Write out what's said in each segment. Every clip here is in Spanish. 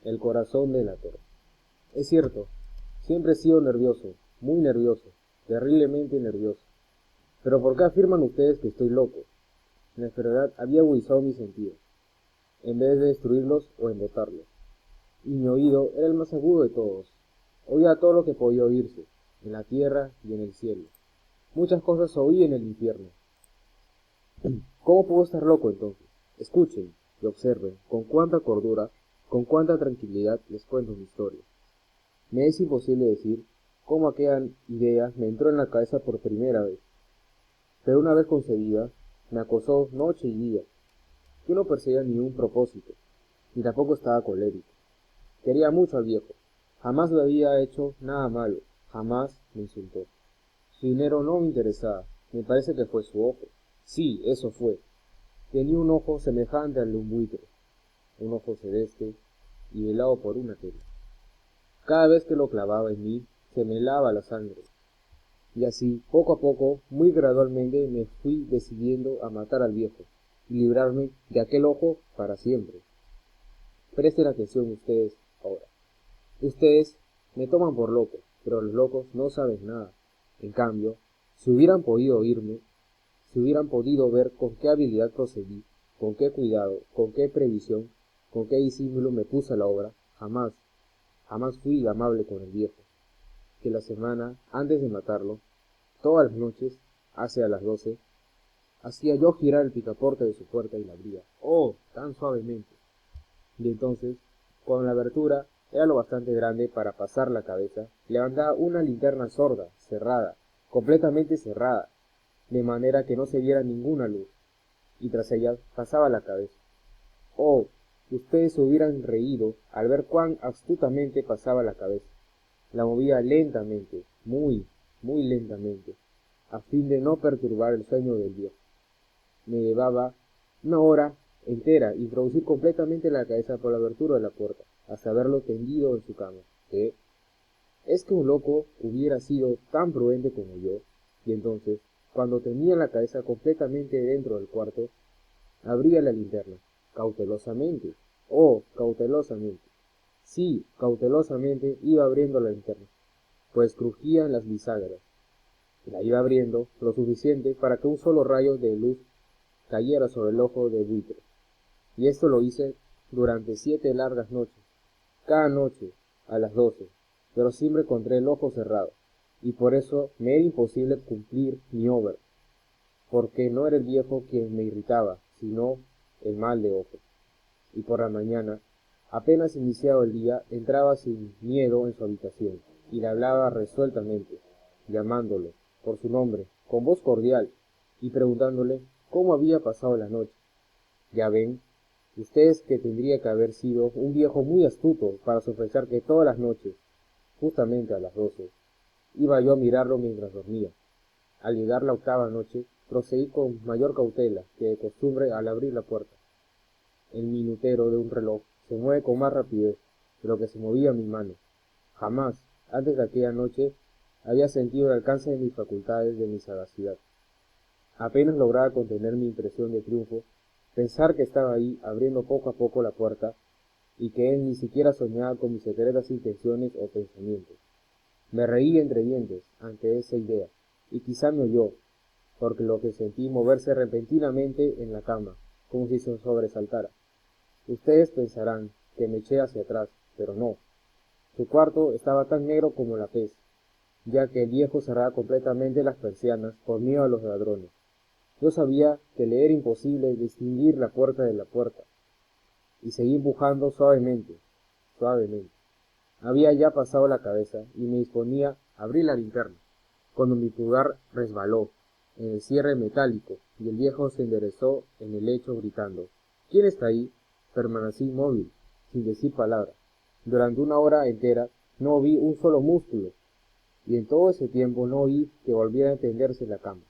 El corazón delator. Es cierto, siempre he sido nervioso, muy nervioso, terriblemente nervioso. Pero ¿por qué afirman ustedes que estoy loco? La enfermedad había agudizado mis sentidos, en vez de destruirlos o embotarlos. Y mi oído era el más agudo de todos. Oía todo lo que podía oírse, en la tierra y en el cielo. Muchas cosas oí en el infierno. ¿Cómo puedo estar loco entonces? Escuchen y observen con cuánta cordura, con cuánta tranquilidad les cuento mi historia. Me es imposible decir cómo aquella idea me entró en la cabeza por primera vez, pero una vez concebida, me acosó noche y día. Yo no perseguía ni un propósito, ni tampoco estaba colérico. Quería mucho al viejo, jamás le había hecho nada malo, jamás me insultó. Su dinero no me interesaba, me parece que fue su ojo. Sí, eso fue. Tenía un ojo semejante al de un buitre, un ojo celeste y velado por una tela. Cada vez que lo clavaba en mí, se me helaba la sangre. Y así, poco a poco, muy gradualmente, me fui decidiendo a matar al viejo y librarme de aquel ojo para siempre. Presten atención ustedes ahora. Ustedes me toman por loco, pero los locos no saben nada. En cambio, si hubieran podido oírme, si hubieran podido ver con qué habilidad procedí, con qué cuidado, con qué previsión, con qué disimulo me puse a la obra, jamás fui amable con el viejo, que la semana antes de matarlo, todas las noches, hacia las 12, hacía yo girar el picaporte de su puerta y la abría, oh, tan suavemente. Y entonces, cuando la abertura era lo bastante grande para pasar la cabeza, levantaba una linterna sorda, cerrada, completamente cerrada, de manera que no se viera ninguna luz, y tras ella pasaba la cabeza. Oh, ustedes se hubieran reído al ver cuán astutamente pasaba la cabeza. La movía lentamente, muy lentamente, a fin de no perturbar el sueño del viejo. Me llevaba una hora entera introducir completamente la cabeza por la abertura de la puerta, hasta verlo tendido en su cama. ¿Qué? Es que un loco hubiera sido tan prudente como yo, y entonces, cuando tenía la cabeza completamente dentro del cuarto, abría la linterna, cautelosamente, oh, cautelosamente. Sí, cautelosamente iba abriendo la linterna, pues crujían las bisagras. La iba abriendo lo suficiente para que un solo rayo de luz cayera sobre el ojo de buitre. Y esto lo hice durante 7 largas noches, cada noche a las 12, pero siempre encontré el ojo cerrado, y por eso me era imposible cumplir mi obra, porque no era el viejo quien me irritaba, sino el mal de ojo. Y por la mañana, apenas iniciado el día, entraba sin miedo en su habitación, y le hablaba resueltamente, llamándolo por su nombre, con voz cordial, y preguntándole cómo había pasado la noche. Ya ven, ustedes que tendría que haber sido un viejo muy astuto para sospechar que todas las noches, justamente a las 12, iba yo a mirarlo mientras dormía. Al llegar la octava noche, procedí con mayor cautela que de costumbre al abrir la puerta. El minutero de un reloj se mueve con más rapidez de lo que se movía mi mano. Jamás, antes de aquella noche, había sentido el alcance de mis facultades, de mi sagacidad. Apenas lograba contener mi impresión de triunfo, pensar que estaba ahí abriendo poco a poco la puerta y que él ni siquiera soñaba con mis secretas intenciones o pensamientos. Me reí entre dientes ante esa idea, y quizá me oyó, porque lo que sentí moverse repentinamente en la cama, como si se sobresaltara. Ustedes pensarán que me eché hacia atrás, pero no. Su cuarto estaba tan negro como la pez, ya que el viejo cerraba completamente las persianas por miedo a los ladrones. Yo sabía que le era imposible distinguir la puerta de la puerta, y seguí empujando suavemente, suavemente. Había ya pasado la cabeza y me disponía a abrir la linterna, cuando mi pulgar resbaló en el cierre metálico y el viejo se enderezó en el lecho gritando: ¿Quién está ahí? Permanecí inmóvil, sin decir palabra. Durante una hora entera no vi un solo músculo, y en todo ese tiempo no oí que volviera a tenderse la cama.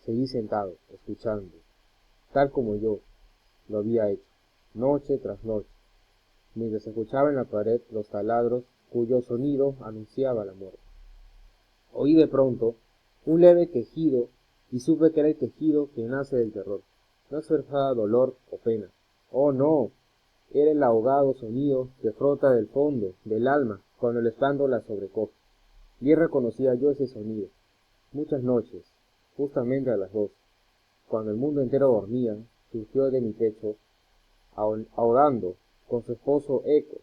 Seguí sentado, escuchando, tal como yo lo había hecho, noche tras noche, mientras escuchaba en la pared los taladros cuyo sonido anunciaba la muerte. Oí de pronto un leve quejido y supe que era el quejido que nace del terror. No expresaba dolor o pena. Oh, no, Era el ahogado sonido que frota del fondo del alma cuando el espanto la sobrecoge. Bien reconocía yo ese sonido. Muchas noches, justamente a las 2, cuando el mundo entero dormía, surgió de mi pecho, ahogando con su esposo eco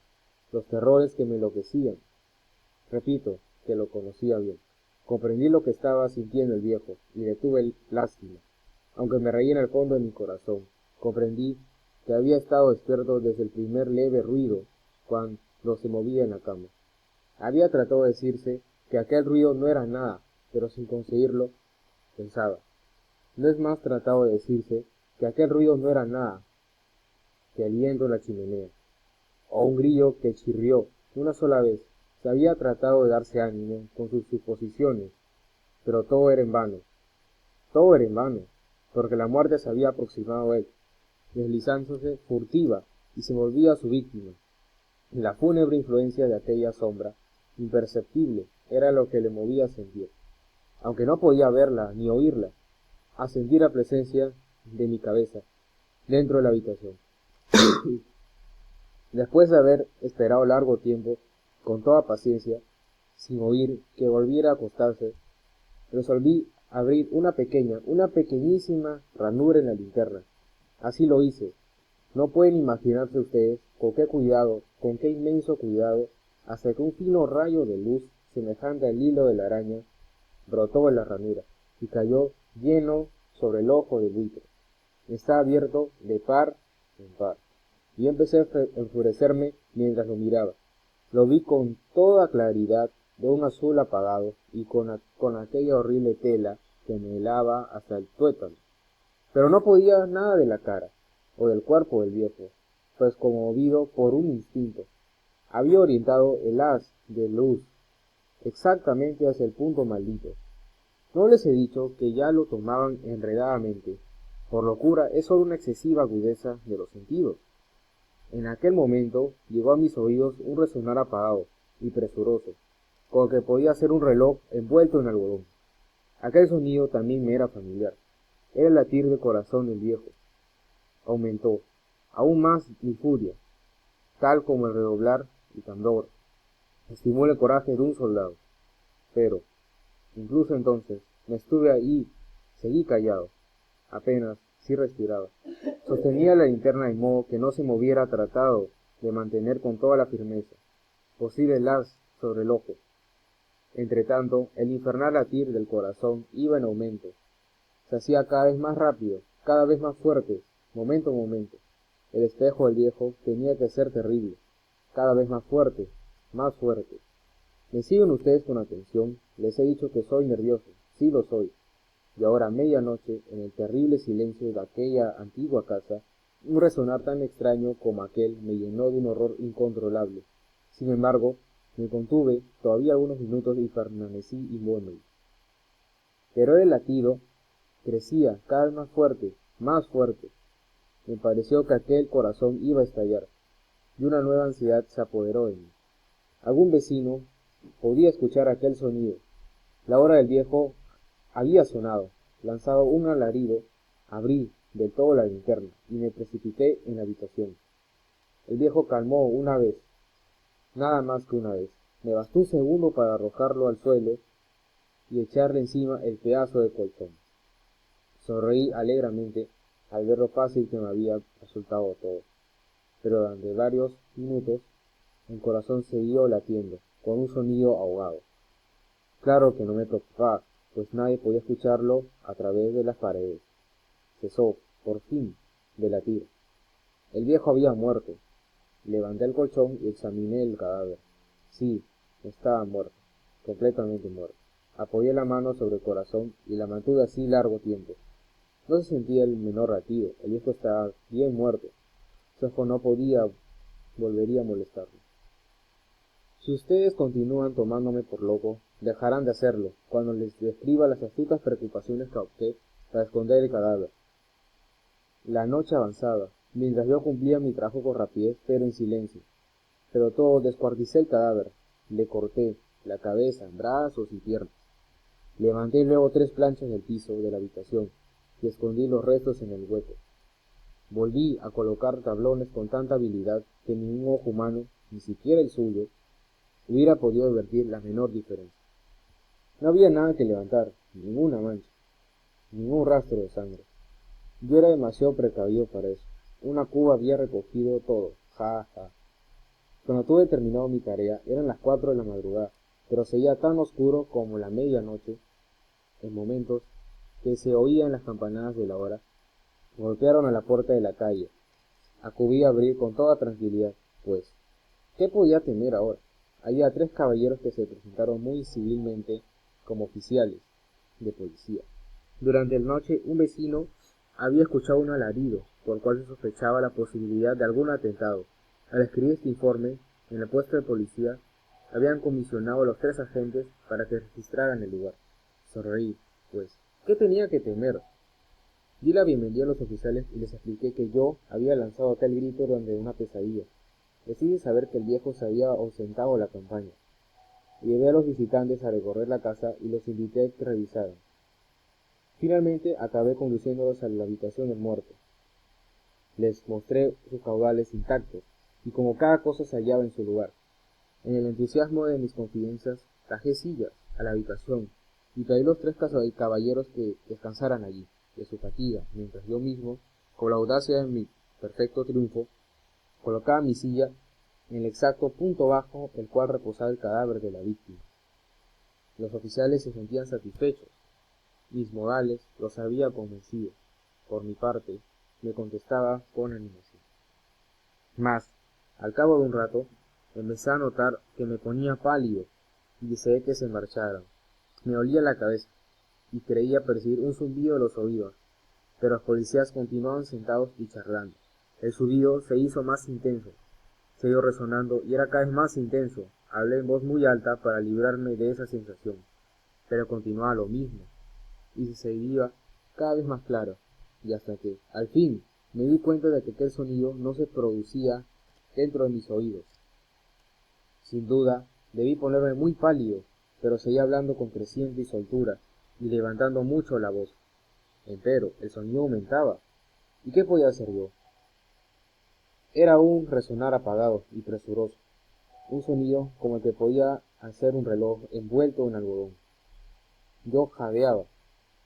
los terrores que me enloquecían. Repito, que lo conocía bien. Comprendí lo que estaba sintiendo el viejo, y le tuve lástima, aunque me reía en el fondo de mi corazón. Comprendí que había estado despierto desde el primer leve ruido, cuando se movía en la cama. Había tratado de decirse que aquel ruido no era nada, pero sin conseguirlo, pensaba. No es más tratado de decirse que aquel ruido no era nada que el viento en la chimenea, o un grillo que chirrió una sola vez. Se había tratado de darse ánimo con sus suposiciones, pero todo era en vano, porque la muerte se había aproximado a él, deslizándose furtiva, y se volvía su víctima. La fúnebre influencia de aquella sombra, imperceptible, era lo que le movía a sentir, aunque no podía verla ni oírla, a sentir la presencia de mi cabeza dentro de la habitación. Después de haber esperado largo tiempo, con toda paciencia, sin oír que volviera a acostarse, resolví abrir una pequeñísima ranura en la linterna. Así lo hice. No pueden imaginarse ustedes con qué cuidado, con qué inmenso cuidado, hasta que un fino rayo de luz, semejante al hilo de la araña, brotó en la ranura y cayó lleno sobre el ojo del buitre. Está abierto de par en par, y empecé a enfurecerme mientras lo miraba. Lo vi con toda claridad, de un azul apagado, y con aquella horrible tela que me helaba hasta el tuétano. Pero no podía nada de la cara, o del cuerpo del viejo, pues conmovido por un instinto, había orientado el haz de luz exactamente hacia el punto maldito. No les he dicho que ya lo tomaban enredadamente. Por locura es sólo una excesiva agudeza de los sentidos. En aquel momento llegó a mis oídos un resonar apagado y presuroso, como que podía ser un reloj envuelto en algodón. Aquel sonido también me era familiar. Era el latir del corazón del viejo. Aumentó aún más mi furia, tal como el redoblar y tambor estimula el coraje de un soldado. Pero, incluso entonces, me estuve ahí, seguí callado, apenas sí respiraba. Sostenía la linterna de modo que no se moviera, tratado de mantener con toda la firmeza posible el haz sobre el ojo. Entretanto, el infernal latir del corazón iba en aumento. Se hacía cada vez más rápido, cada vez más fuerte, momento a momento. El espejo del viejo tenía que ser terrible, cada vez más fuerte, más fuerte. ¿Me siguen ustedes con atención? Les he dicho que soy nervioso, sí lo soy. Y ahora a medianoche, en el terrible silencio de aquella antigua casa, un resonar tan extraño como aquel me llenó de un horror incontrolable. Sin embargo, me contuve todavía algunos minutos y permanecí inmóvil. Pero el latido crecía cada vez más fuerte, más fuerte. Me pareció que aquel corazón iba a estallar, y una nueva ansiedad se apoderó de mí. Algún vecino podía escuchar aquel sonido. La hora del viejo había sonado. Lanzado un alarido, abrí del todo la linterna y me precipité en la habitación. El viejo calmó una vez, nada más que una vez. Me bastó un segundo para arrojarlo al suelo y echarle encima el pedazo de colchón. Sonreí alegremente al ver lo fácil que me había resultado todo, pero durante varios minutos el corazón siguió latiendo, con un sonido ahogado. Claro que no me preocupaba, pues nadie podía escucharlo a través de las paredes. Cesó, por fin, de latir. El viejo había muerto. Levanté el colchón y examiné el cadáver. Sí, estaba muerto, completamente muerto. Apoyé la mano sobre el corazón y la mantuve así largo tiempo. No se sentía el menor latido. El viejo estaba bien muerto. Su ojo no volvería a molestarlo. Si ustedes continúan tomándome por loco, dejarán de hacerlo cuando les describa las astutas preocupaciones que adopté para esconder el cadáver. La noche avanzaba, mientras yo cumplía mi trabajo con rapidez, pero en silencio. Pero todo descuarticé el cadáver, le corté la cabeza, brazos y piernas. Levanté luego 3 planchas del piso de la habitación y escondí los restos en el hueco. Volví a colocar tablones con tanta habilidad que ningún ojo humano, ni siquiera el suyo, hubiera podido advertir la menor diferencia. No había nada que levantar, ninguna mancha, ningún rastro de sangre. Yo era demasiado precavido para eso. Una cuba había recogido todo. Ja, ja. Cuando tuve terminado mi tarea, eran las 4 de la madrugada, pero seguía tan oscuro como la medianoche, en momentos que se oían las campanadas de la hora. Golpearon a la puerta de la calle. Acudí a abrir con toda tranquilidad, pues, ¿qué podía temer ahora? Había 3 caballeros que se presentaron muy civilmente como oficiales de policía. Durante la noche, un vecino había escuchado un alarido, por el cual se sospechaba la posibilidad de algún atentado. Al escribir este informe, en el puesto de policía, habían comisionado a los 3 agentes para que registraran el lugar. Sonreí, pues, ¿qué tenía que temer? Di la bienvenida a los oficiales y les expliqué que yo había lanzado aquel grito durante una pesadilla. Les hice saber que el viejo se había ausentado de la campaña. Llevé a los visitantes a recorrer la casa y los invité a que revisaran. Finalmente acabé conduciéndolos a la habitación del muerto. Les mostré sus caudales intactos, y como cada cosa se hallaba en su lugar. En el entusiasmo de mis confidencias, traje sillas a la habitación, y pedí a los 3 caballeros que descansaran allí, de su fatiga, mientras yo mismo, con la audacia de mi perfecto triunfo, colocaba mi silla en el exacto punto bajo el cual reposaba el cadáver de la víctima. Los oficiales se sentían satisfechos. Mis modales los había convencido. Por mi parte, me contestaba con animación. Mas, al cabo de un rato, empecé a notar que me ponía pálido y deseé que se marcharan. Me dolía la cabeza y creía percibir un zumbido de los oídos, pero los policías continuaban sentados y charlando. El zumbido se hizo más intenso, siguió resonando y era cada vez más intenso. Hablé en voz muy alta para librarme de esa sensación, pero continuaba lo mismo, y se seguía cada vez más claro, y hasta que, al fin, me di cuenta de que aquel sonido no se producía dentro de mis oídos. Sin duda, debí ponerme muy pálido, pero seguía hablando con creciente soltura y levantando mucho la voz. Empero, el sonido aumentaba. ¿Y qué podía hacer yo? Era un resonar apagado y presuroso, un sonido como el que podía hacer un reloj envuelto en algodón. Yo jadeaba,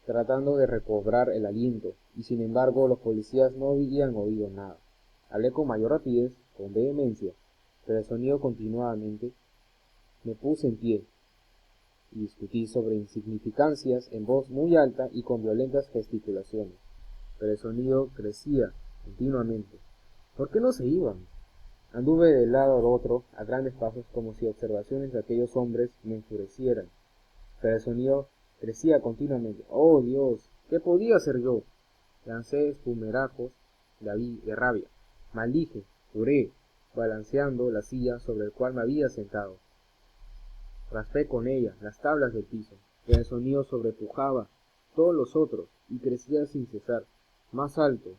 tratando de recobrar el aliento, y sin embargo los policías no habían oído nada. Hablé con mayor rapidez, con vehemencia, pero el sonido continuamente. Me puse en pie y discutí sobre insignificancias en voz muy alta y con violentas gesticulaciones, pero el sonido crecía continuamente. ¿Por qué no se iban? Anduve de lado al otro a grandes pasos como si observaciones de aquellos hombres me enfurecieran, pero el sonido crecía continuamente. ¡Oh, Dios! ¿Qué podía hacer yo? Lancé espumarajos de rabia. Maldije, juré, balanceando la silla sobre el cual me había sentado. Raspé con ella las tablas del piso, pero el sonido sobrepujaba todos los otros y crecía sin cesar, más alto,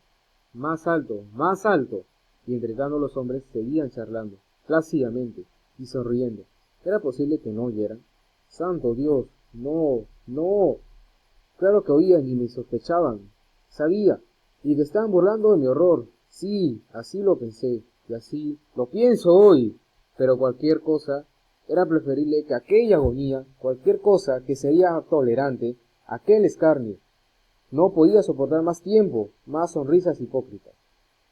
más alto, más alto, y entretanto los hombres seguían charlando, plácidamente y sonriendo. ¿Era posible que no oyeran? ¡Santo Dios! No, no. Claro que oían y me sospechaban. Sabía, y que estaban burlando de mi horror. Sí, así lo pensé, y así lo pienso hoy. Pero cualquier cosa era preferible que aquella agonía, cualquier cosa que sería tolerante, aquel escarnio. No podía soportar más tiempo, más sonrisas hipócritas.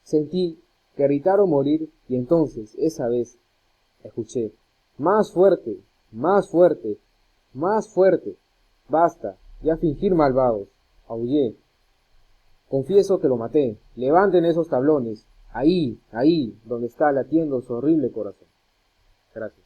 Sentí que irritar o morir, y entonces, esa vez, escuché, más fuerte, más fuerte, más fuerte. Basta, ya fingir malvados. Aullé. Confieso que lo maté. Levanten esos tablones. Ahí, ahí, donde está latiendo su horrible corazón. Gracias.